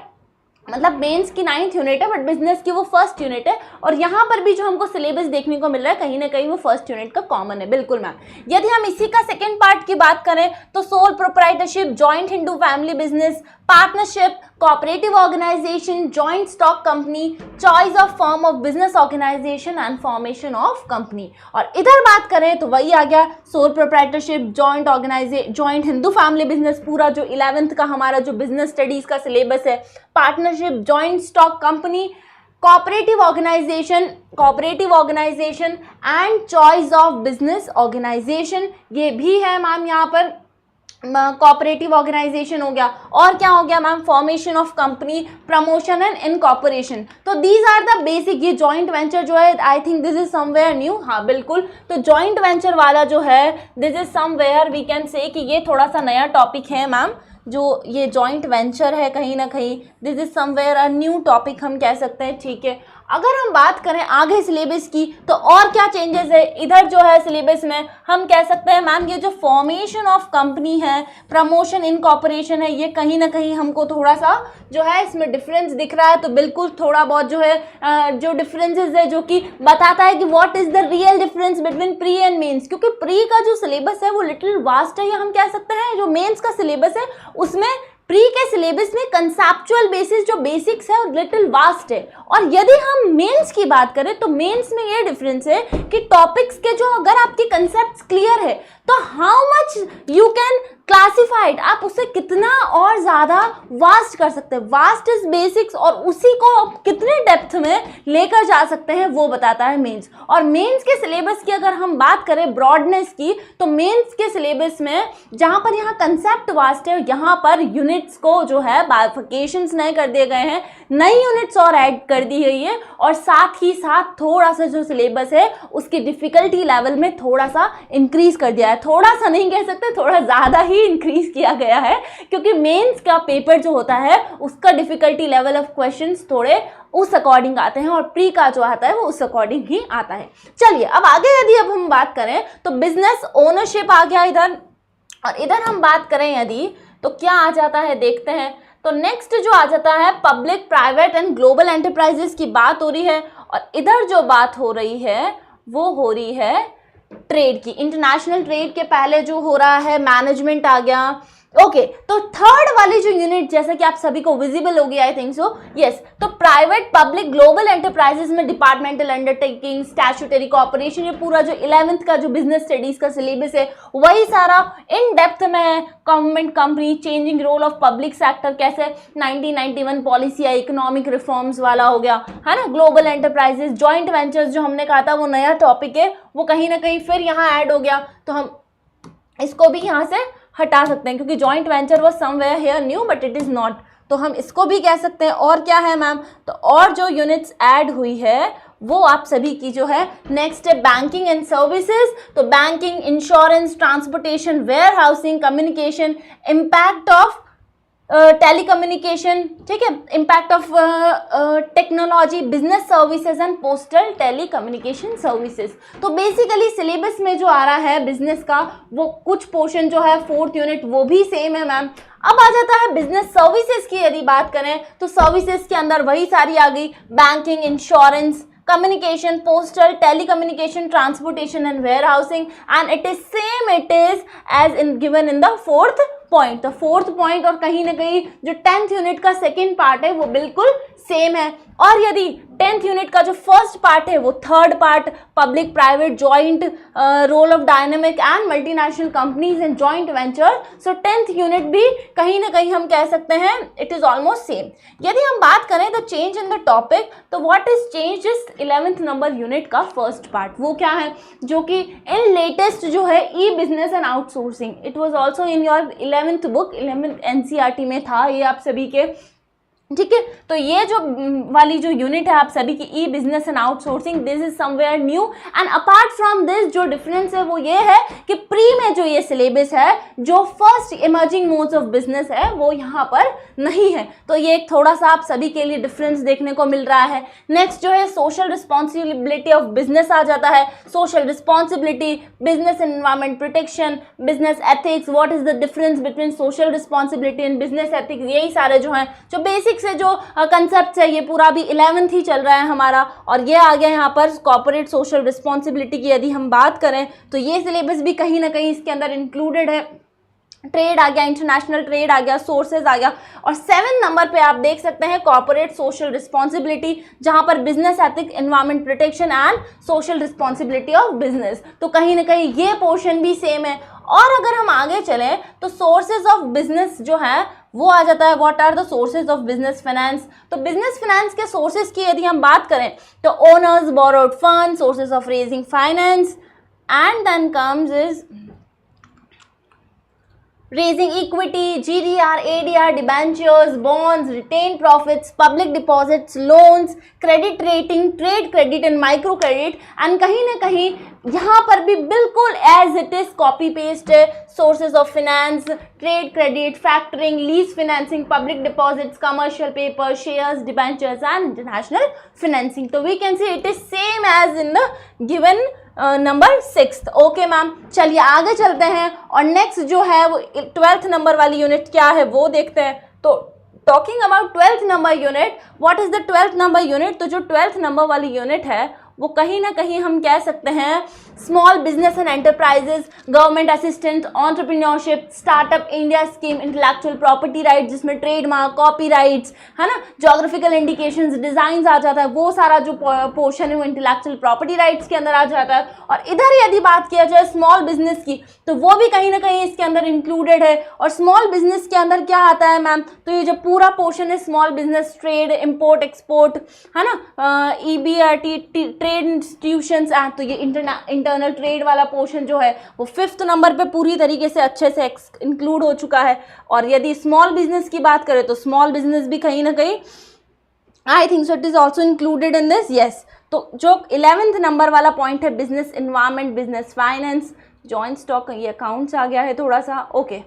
मतलब मेंस की 9th यूनिट है बट बिजनेस की वो फर्स्ट यूनिट है, और यहाँ पर भी जो हमको सिलेबस देखने को मिल रहा है कहीं ना कहीं वो फर्स्ट यूनिट का कॉमन है। बिल्कुल मैम। यदि हम इसी का सेकंड पार्ट की बात करें तो sole proprietorship, joint Hindu family business, partnership, cooperative organisation, joint stock company, choice of form of business organisation and formation of company. और इधर बात करें तो वही आ गया sole proprietorship, joint Hindu family business, पूरा जो 11th का हमारा जो बिजनेस स्टडीज का सिलेबस है, partnership, joint stock company, cooperative organisation and choice of business organisation, ये भी है मैम यहाँ पर कोऑपरेटिव ऑर्गेनाइजेशन हो गया। और क्या हो गया ma'am, formation of company, promotion and incorporation. तो दीज आर द बेसिक। ये जॉइंट वेंचर जो है I think this is somewhere new, हाँ बिल्कुल। तो जॉइंट वेंचर वाला जो है this is somewhere we can say कि ये थोड़ा सा नया टॉपिक है मैम, जो ये जॉइंट वेंचर है कहीं ना कहीं this is somewhere a new topic हम कह सकते हैं, ठीक है। अगर हम बात करें आगे सिलेबस की तो और क्या चेंजेस है इधर जो है सिलेबस में, हम कह सकते हैं मैम ये जो फॉर्मेशन ऑफ कंपनी है, प्रमोशन, इनकॉर्पोरेशन है, ये कहीं ना कहीं हमको थोड़ा सा जो है इसमें डिफरेंस दिख रहा है। तो बिल्कुल थोड़ा बहुत जो है जो डिफरेंसेस है जो कि बताता है कि what is the real difference between pre and mains, क्योंकि प्री का जो सिलेबस है वो लिटिल वास्ट है, या हम कह सकते हैं जो मेंस का सिलेबस है उसमें प्री के सिलेबस में कंसेप्चुअल बेसिस जो बेसिक्स है और लिटिल वास्ट है। और यदि हम मेंस की बात करें तो मेंस में ये डिफरेंस है कि टॉपिक्स के जो अगर आपके कंसेप्ट्स क्लियर है तो how much you can classified, आप उसे कितना और ज़्यादा वास्ट कर सकते हैं। वास्ट इज बेसिक्स, और उसी को आप कितने डेप्थ में लेकर जा सकते हैं वो बताता है मेंस। और मेंस के सिलेबस की अगर हम बात करें ब्रॉडनेस की, तो मेंस के सिलेबस में जहाँ पर यहाँ कंसेप्ट वास्ट है, यहाँ पर यूनिट्स को जो है बाइफिकेशंस नए कर दिए गए हैं, नई यूनिट्स और ऐड कर दी गई है, और साथ ही साथ थोड़ा सा जो सिलेबस है उसकी डिफिकल्टी लेवल में थोड़ा सा इंक्रीज कर दिया है। थोड़ा सा नहीं कह सकते, थोड़ा ज़्यादा ही इंक्रीज किया गया है, क्योंकि मेंस का पेपर जो होता है उसका डिफिकल्टी लेवल ऑफ क्वेश्चंस थोड़े उस अकॉर्डिंग आते हैं, और प्री का जो आता है वो उस अकॉर्डिंग ही आता है। चलिए अब आगे यदि अब हम बात करें तो बिजनेस ओनरशिप आ गया इधर, और इधर हम बात करें यदि तो क्या आ जाता है देखते हैं। तो नेक्स्ट जो आ जाता है public, private and global enterprises की बात हो रही है, और इधर जो बात हो रही है वो हो रही है ट्रेड की। इंटरनेशनल ट्रेड के पहले जो हो रहा है मैनेजमेंट आ गया, ओके तो थर्ड वाली जो यूनिट जैसा कि आप सभी को विजिबल होगी आई थिंक सो, यस, तो प्राइवेट पब्लिक ग्लोबल एंटरप्राइजेस में डिपार्टमेंटल अंडरटेकिंग, स्टैट्यूटरी कॉर्पोरेशन, ये पूरा जो 11th का जो बिजनेस स्टडीज का सिलेबस है वही सारा इन डेप्थ में है। Government company, changing role of public sector, कैसे 1991 पॉलिसी या इकोनॉमिक रिफॉर्म्स वाला हो गया है ना, ग्लोबल एंटरप्राइजेस, जॉइंट वेंचर्स जो हमने कहा था वो नया टॉपिक है, वो कहीं ना कहीं फिर यहाँ ऐड हो गया, तो हम इसको भी यहाँ से हटा सकते हैं क्योंकि joint venture was somewhere here new but it is not, तो हम इसको भी कह सकते हैं। और क्या है मैम, तो और जो यूनिट्स ऐड हुई है वो आप सभी की जो है नेक्स्ट है बैंकिंग एंड सर्विसेज, तो banking, insurance, transportation, warehousing, communication, impact of telecommunication, ठीक है, impact of technology, business services and postal telecommunication services. तो बेसिकली सिलेबस में जो आ रहा है बिजनेस का वो कुछ पोर्शन जो है 4th यूनिट वो भी सेम है मैम। अब आ जाता है बिजनेस सर्विसेज की, यदि बात करें तो सर्विसेज के अंदर वही सारी आ गई, banking, insurance, communication, postal, telecommunication, transportation and warehousing, and it is same it is as in given in the 4th point। तो 4th point और कहीं ना कहीं जो 10th यूनिट का सेकेंड पार्ट है वो बिल्कुल सेम है। और यदि 10th यूनिट का जो फर्स्ट पार्ट है वो third part, public private joint role of dynamic and multinational companies and joint venture, so 10th unit भी कहीं ना कहीं हम कह सकते हैं इट इज ऑलमोस्ट सेम। यदि हम बात करें the change in the topic, तो what is change is 11th number unit का फर्स्ट पार्ट, वो क्या है, जो कि इन लेटेस्ट जो है e business and outsourcing, it was also in your 11th book, 11th NCERT में था ये आप सभी के, ठीक है। तो ये जो वाली जो यूनिट है आप सभी की e business and outsourcing, this is somewhere new and apart from this जो डिफरेंस है वो ये है कि प्री में जो ये सिलेबस है, जो first emerging modes of business है वो यहाँ पर नहीं है, तो ये एक थोड़ा सा आप सभी के लिए डिफरेंस देखने को मिल रहा है। नेक्स्ट जो है सोशल रिस्पॉन्सिबिलिटी ऑफ बिजनेस आ जाता है, social responsibility, business environment protection, business ethics, what is the difference between social responsibility and business ethics, यही सारे जो हैं जो बेसिक से जो कंसेप्ट है ये पूरा भी 11th ही चल रहा है हमारा। और ये आ गया यहाँ पर कॉर्पोरेट सोशल रिस्पॉन्सिबिलिटी की यदि हम बात करें तो ये सिलेबस भी कहीं ना कहीं इसके अंदर इंक्लूडेड है। ट्रेड आ गया, इंटरनेशनल ट्रेड आ गया, सोर्सेज आ गया। और 7 नंबर पे आप देख सकते हैं कॉर्पोरेट सोशल रिस्पॉन्सिबिलिटी, जहां पर business ethic, environment protection and social responsibility of business, तो कहीं ना कहीं ये पोर्शन भी सेम है। और अगर हम आगे चलें तो सोर्सेज ऑफ बिजनेस जो है वो आ जाता है, what are the sources of business finance. तो बिजनेस फाइनेंस के सोर्सेज की यदि हम बात करें तो owners, borrowed fund, sources of raising finance, and then comes is raising equity, GDR, ADR, debentures, bonds, retained profits, public deposits, loans, credit rating, trade credit and micro credit, and कहीं ना कहीं यहाँ पर भी बिल्कुल as it is copy paste है, sources of finance, trade credit, factoring, lease financing, public deposits, commercial paper, shares, debentures and international financing। तो we can say it is same as in the given number 6th। Okay ma'am, चलिए आगे चलते हैं और next जो है वो 12th number वाली यूनिट क्या है वो देखते हैं। तो talking about 12th number unit, what is the 12th number unit, तो जो 12th नंबर वाली यूनिट है वो कहीं ना कहीं हम कह सकते हैं small business and enterprises, government assistance, entrepreneurship, startup India scheme, intellectual property right जिसमें ट्रेडमार्क, कॉपीराइट्स है ना, ज्योग्राफिकल इंडिकेशंस, डिजाइन आ जाता है, वो सारा जो पोर्शन है वो इंटेलेक्चुअल प्रॉपर्टी राइट्स के अंदर आ जाता है। और इधर यदि बात किया जाए स्मॉल बिजनेस की तो वो भी कहीं ना कहीं इसके अंदर इंक्लूडेड है। और स्मॉल बिजनेस के अंदर क्या आता है मैम, तो ये जो पूरा पोर्शन है small business, trade, import export है ना, EBRT, ट्रेड इंस्टीट्यूशंस, तो ये इंटरनल ट्रेड वाला पोर्शन जो है वो 5th नंबर पे पूरी तरीके से अच्छे से इंक्लूड हो चुका है। और यदि स्मॉल बिजनेस की बात करें तो स्मॉल बिजनेस भी कहीं ना कहीं आई think so it is also included in this, yes. तो जो 11th नंबर वाला पॉइंट है business environment, business finance, joint stock, ये अकाउंट्स आ गया है थोड़ा सा, ओके।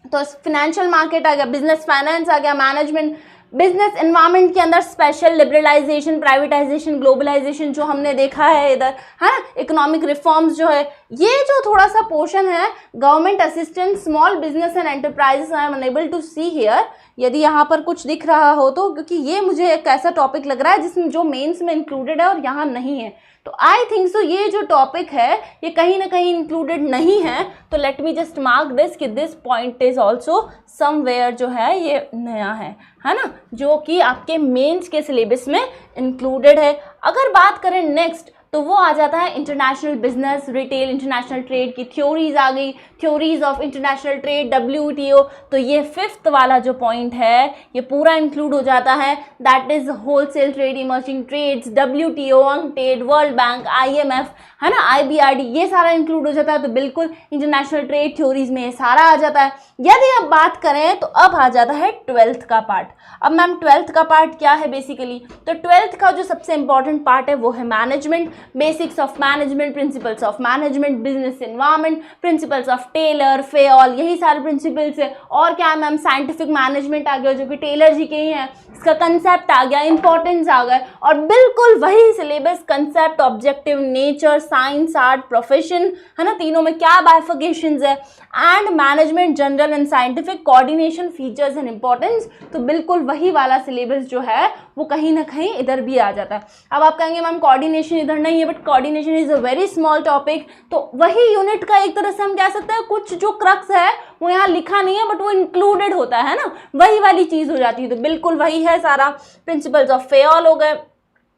तो फाइनेंशियल मार्केट आ गया, बिजनेस फाइनेंस आ गया, मैनेजमेंट, बिजनेस एनवायरमेंट के अंदर स्पेशल लिबरलाइजेशन, प्राइवेटाइजेशन, ग्लोबलाइजेशन जो हमने देखा है इधर है ना, इकोनॉमिक रिफॉर्म्स जो है, ये जो थोड़ा सा पोर्शन है government assistance, small business and enterprises, I am unable to see here, यदि यहाँ पर कुछ दिख रहा हो तो, क्योंकि ये मुझे एक ऐसा टॉपिक लग रहा है जिसमें जो मेंस में इंक्लूडेड है और यहाँ नहीं है, तो आई थिंक सो ये जो टॉपिक है ये कहीं ना कहीं इंक्लूडेड नहीं है। तो let me just mark this कि this point is also somewhere जो है ये नया है ना, जो कि आपके मेंस के सिलेबस में इंक्लूडेड है। अगर बात करें नेक्स्ट तो वो आ जाता है international business, retail, international trade की थ्योरीज आ गई, theories of international trade, WTO। तो ये 5th वाला जो पॉइंट है ये पूरा इंक्लूड हो जाता है, that is wholesale trade, emerging trades, WTO, UNCTAD, world bank, IMF, है ना, IBRD, ये सारा इंक्लूड हो जाता है। तो बिल्कुल इंटरनेशनल ट्रेड थ्योरीज में ये सारा आ जाता है। यदि अब बात करें तो अब आ जाता है 12th का पार्ट। अब मैम 12th का पार्ट क्या है बेसिकली, तो 12th का जो सबसे इंपॉर्टेंट पार्ट है वो है management, basics of management, principles of management, business environment, principles of Taylor, Fayol, यही सारे प्रिंसिपल्स है। और क्या है मैम, साइंटिफिक मैनेजमेंट आ गया जो कि टेलर जी के ही है, इसका कंसेप्ट आ गया, इंपॉर्टेंस आ गया, और बिल्कुल वही syllabus, concept, objective, nature, science, art, profession, है ना, तीनों में क्या बाइफिकेशंस है, and management, general and scientific, coordination, features and importance. तो बिल्कुल वही वाला सिलेबस जो है वो कहीं ना कहीं इधर भी आ जाता है। अब आप कहेंगे मैम कोऑर्डिनेशन इधर नहीं है, but coordination is a very small topic. तो वही यूनिट का एक तरह से हम कह सकते हैं कुछ जो क्रक्स है वो यहाँ लिखा नहीं है बट वो इंक्लूडेड होता है ना, वही वाली चीज हो जाती है। तो बिल्कुल वही है सारा, प्रिंसिपल्स ऑफ फेऑल हो गए।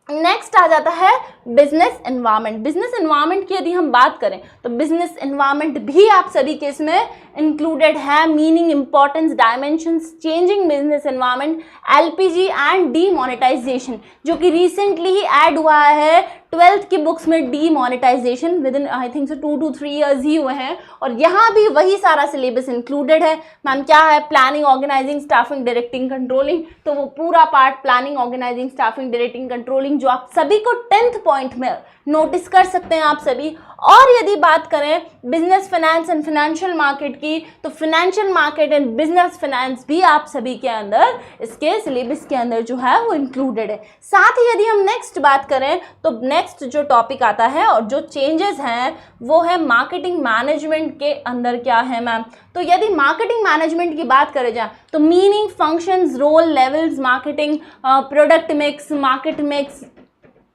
नेक्स्ट आ जाता है बिजनेस एनवायरनमेंट। बिजनेस एनवायरनमेंट की यदि हम बात करें तो बिजनेस एनवायरनमेंट भी आप सभी के इसमें इंक्लूडेड है, meaning, importance, dimensions, changing business environment, LPG and demonetisation, जो कि रिसेंटली ही ऐड हुआ है 12th की बुक्स में। Demonetisation within I think so 2 to 3 years ही हुए हैं, और यहाँ भी वही सारा सिलेबस इंक्लूडेड है। मैम क्या है, planning, organising, staffing, directing, controlling. तो वो पूरा part planning, organising, staffing, directing, controlling जो आप सभी को 10th पॉइंट में नोटिस कर सकते हैं आप सभी। और यदि बात करें business finance and financial market की, तो financial market and business finance भी आप सभी के अंदर, इसके सिलेबस के अंदर जो है वो इंक्लूडेड है। साथ ही यदि हम नेक्स्ट बात करें तो नेक्स्ट जो टॉपिक आता है और जो चेंजेस हैं वो है मार्केटिंग मैनेजमेंट के अंदर क्या है मैम। तो यदि मार्केटिंग मैनेजमेंट की बात करें जाए तो meaning, functions, role, levels, marketing, product mix, market mix,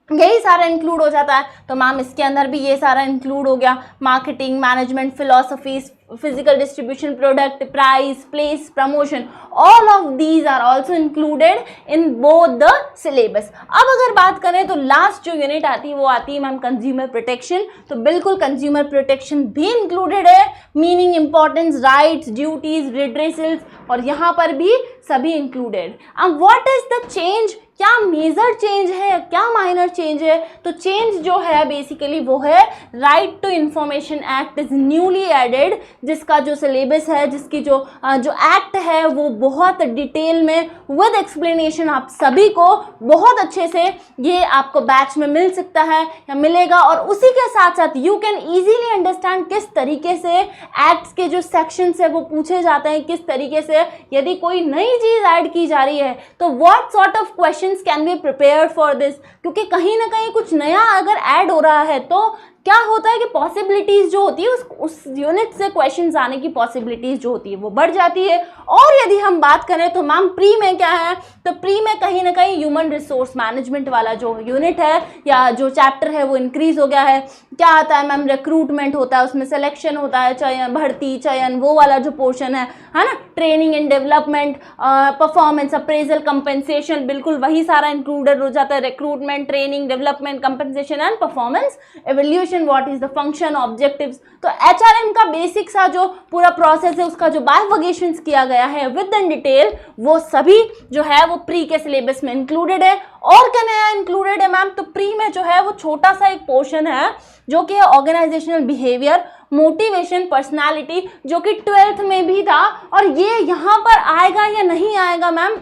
यही सारा इंक्लूड हो जाता है। तो मैम इसके अंदर भी ये सारा इंक्लूड हो गया, marketing management, philosophies, physical distribution, product, price, place, promotion, all of these are also included in both the syllabus. अब अगर बात करें तो लास्ट जो यूनिट आती है वो आती है मैम कंज्यूमर प्रोटेक्शन। तो बिल्कुल कंज्यूमर प्रोटेक्शन भी इंक्लूडेड है, मीनिंग, इंपॉर्टेंस, राइट्स, ड्यूटीज, रिड्रेसल्स, और यहाँ पर भी सभी इंक्लूडेड। अब व्हाट इज द चेंज, क्या मेजर चेंज है, क्या माइनर चेंज है। तो चेंज जो है बेसिकली वो है right to information act is newly added, जिसका जो सिलेबस है, जिसकी जो एक्ट है वो बहुत डिटेल में विद एक्सप्लेनेशन आप सभी को बहुत अच्छे से ये आपको बैच में मिल सकता है या मिलेगा। और उसी के साथ साथ यू कैन ईजीली अंडरस्टैंड किस तरीके से एक्ट्स के जो सेक्शंस है वो पूछे जाते हैं, किस तरीके से यदि कोई नई चीज ऐड की जा रही है तो what sort of questions can be prepared for this. क्योंकि कहीं ना कहीं कुछ नया अगर ऐड हो रहा है तो क्या होता है कि पॉसिबिलिटीज जो होती है उस यूनिट से क्वेश्चंस आने की पॉसिबिलिटीज जो होती है वो बढ़ जाती है। और यदि हम बात करें तो मैम प्री में क्या है, तो प्री में कहीं ना कहीं ह्यूमन रिसोर्स मैनेजमेंट वाला जो यूनिट है या जो चैप्टर है वो इंक्रीज हो गया है। क्या आता है मैम, रिक्रूटमेंट होता है, उसमें सिलेक्शन होता है, चयन, भर्ती, चयन, वो वाला जो पोर्शन है ना, training and development, performance, appraisal, compensation, बिल्कुल वही सारा इंक्लूडेड हो जाता है। Recruitment, training, development, compensation and performance evolution, what is the function, objectives. तो HRM का बेसिक सा जो पूरा प्रोसेस है उसका जो बाइफर्केशंस किया गया है विद इन डिटेल वो सभी जो है वो प्री के सिलेबस में इंक्लूडेड है। और क्या नया इंक्लूडेड है मैम, तो प्री में जो है वो छोटा सा एक पोर्शन है जो कि है ऑर्गेनाइजेशनल बिहेवियर, मोटिवेशन, पर्सनालिटी, जो कि 12th में भी था। और ये यहाँ पर आएगा या नहीं आएगा मैम,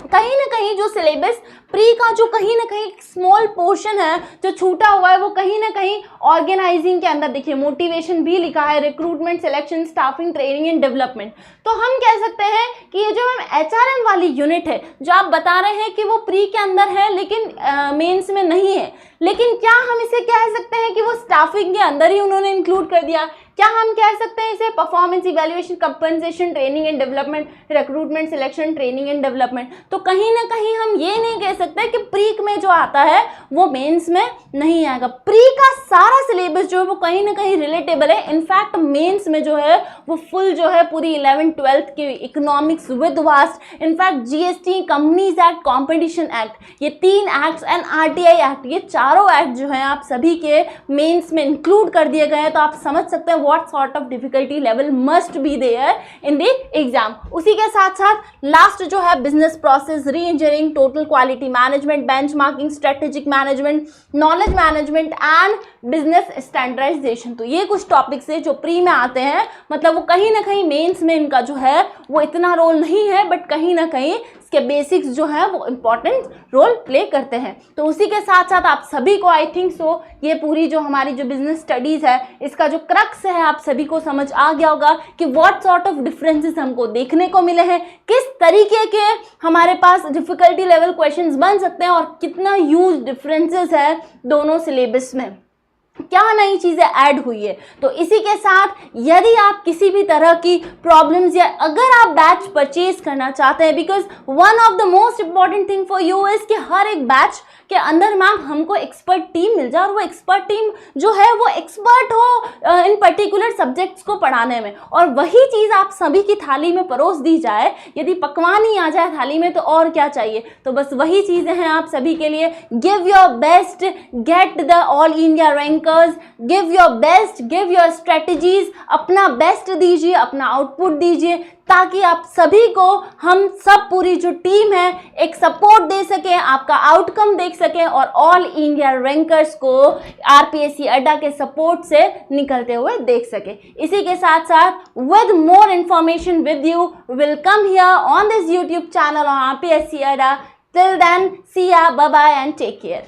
कहीं ना कहीं जो सिलेबस प्री का जो कहीं ना कहीं स्मॉल पोर्शन है जो छूटा हुआ है वो कहीं ना कहीं ऑर्गेनाइजिंग के अंदर देखिए मोटिवेशन भी लिखा है, recruitment, selection, staffing, training and development. तो हम कह सकते हैं कि ये जो हम HRM वाली यूनिट है जो आप बता रहे हैं कि वो प्री के अंदर है लेकिन मेंस में नहीं है, लेकिन क्या हम इसे कह सकते हैं कि वो स्टाफिंग के अंदर ही उन्होंने इंक्लूड कर दिया? क्या हम कह सकते हैं इसे? Performance evaluation, compensation, training and development, recruitment, selection, training and development. तो कहीं ना कहीं हम ये नहीं कह सकते कि प्री में जो आता है वो मेंस में नहीं आएगा। प्री का सारा सिलेबस जो है वो कहीं ना कहीं रिलेटेबल है। इनफैक्ट मेंस में जो है वो फुल जो है पूरी 11th 12th की economics with vast, in fact GST, companies act, competition act, ये 3 एक्ट्स एंड आरटीआई एक्ट, ये चारों एक्ट जो है आप सभी के मेंस में इंक्लूड कर दिए गए हैं। तो आप समझ सकते हैं what sort of difficulty level must be there in the exam. उसी के साथ साथ लास्ट जो है business process, reengineering, total quality management, benchmarking, strategic management, knowledge management and business standardisation. तो ये कुछ टॉपिक्स है जो प्री में आते हैं, मतलब वो कहीं ना कहीं मेंस में इनका जो है वो इतना रोल नहीं है, बट कहीं ना कहीं इसके बेसिक्स जो है वो इंपॉर्टेंट रोल प्ले करते हैं। तो उसी के साथ साथ आप सभी को आई थिंक सो ये पूरी जो हमारी जो बिजनेस स्टडीज है इसका जो क्रक्स है आप सभी को समझ आ गया होगा कि व्हाट सॉर्ट ऑफ डिफरेंसेस हमको देखने को मिले हैं, किस तरीके के हमारे पास डिफिकल्टी लेवल क्वेश्चंस बन सकते हैं और कितना ह्यूज डिफरेंसेस है दोनों सिलेबस में, क्या नई चीजें ऐड हुई है। तो इसी के साथ यदि आप किसी भी तरह की प्रॉब्लम्स या अगर आप बैच परचेज करना चाहते हैं, because one of the most important thing for you is कि हर एक बैच के अंदर मैम हमको एक्सपर्ट टीम मिल जाए और वो एक्सपर्ट टीम जो है वो एक्सपर्ट हो इन पर्टिकुलर सब्जेक्ट्स को पढ़ाने में, और वही चीज़ आप सभी की थाली में परोस दी जाए। यदि पकवान ही आ जाए थाली में तो और क्या चाहिए। तो बस वही चीज़ें हैं आप सभी के लिए। Give your best, get the all India rankers, give your best, give your strategies, अपना बेस्ट दीजिए, अपना आउटपुट दीजिए, ताकि आप सभी को हम सब पूरी जो टीम है एक सपोर्ट दे सकें, आपका आउटकम देख सकें और ऑल इंडिया रैंकर्स को आरपीएससी अड्डा के सपोर्ट से निकलते हुए देख सकें। इसी के साथ साथ with more information with you will come here on this YouTube channel on RPSC Adda. Till then see ya, bye bye and take care.